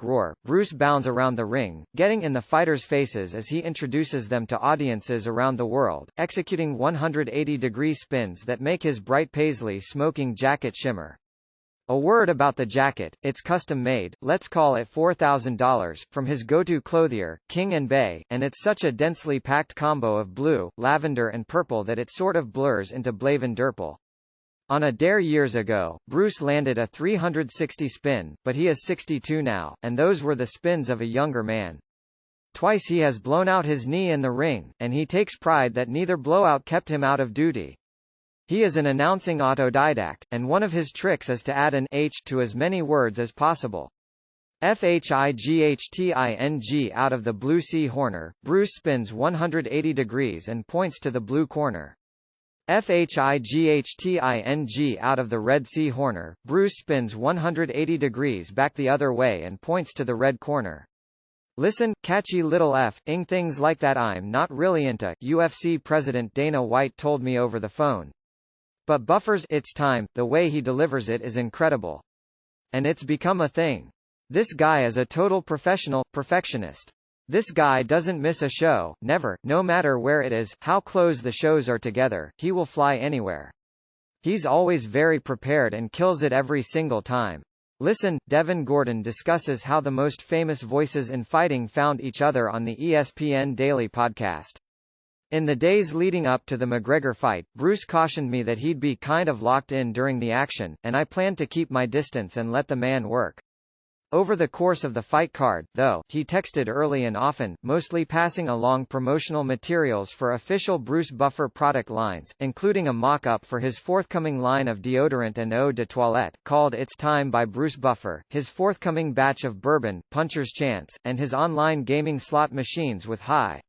electric roar, Bruce bounds around the ring, getting in the fighters' faces as he introduces them to audiences around the world, executing 180-degree spins that make his bright paisley smoking jacket shimmer. A word about the jacket, it's custom-made, let's call it $4,000, from his go-to clothier, King & Bay, and it's such a densely packed combo of blue, lavender and purple that it sort of blurs into Blaven Derpel. On a dare years ago, Bruce landed a 360 spin, but he is 62 now, and those were the spins of a younger man. Twice he has blown out his knee in the ring, and he takes pride that neither blowout kept him out of duty. He is an announcing autodidact, and one of his tricks is to add an H to as many words as possible. Fightting out of the blue C horner, Bruce spins 180 degrees and points to the blue corner. Fightting out of the red C horner, Bruce spins 180 degrees back the other way and points to the red corner. Listen, catchy little f-ing things like that I'm not really into, UFC President Dana White told me over the phone. But Buffer's "it's time," the way he delivers it is incredible. And it's become a thing. This guy is a total perfectionist. This guy doesn't miss a show, never, no matter where it is, how close the shows are together, he will fly anywhere. He's always very prepared and kills it every single time. Listen, Devin Gordon discusses how the most famous voices in fighting found each other on the ESPN Daily podcast. In the days leading up to the McGregor fight, Bruce cautioned me that he'd be kind of locked in during the action, and I planned to keep my distance and let the man work. Over the course of the fight card, though, he texted early and often, mostly passing along promotional materials for official Bruce Buffer product lines, including a mock-up for his forthcoming line of deodorant and eau de toilette, called It's Time by Bruce Buffer, his forthcoming batch of bourbon, Puncher's Chance, and his online gaming slot machines with high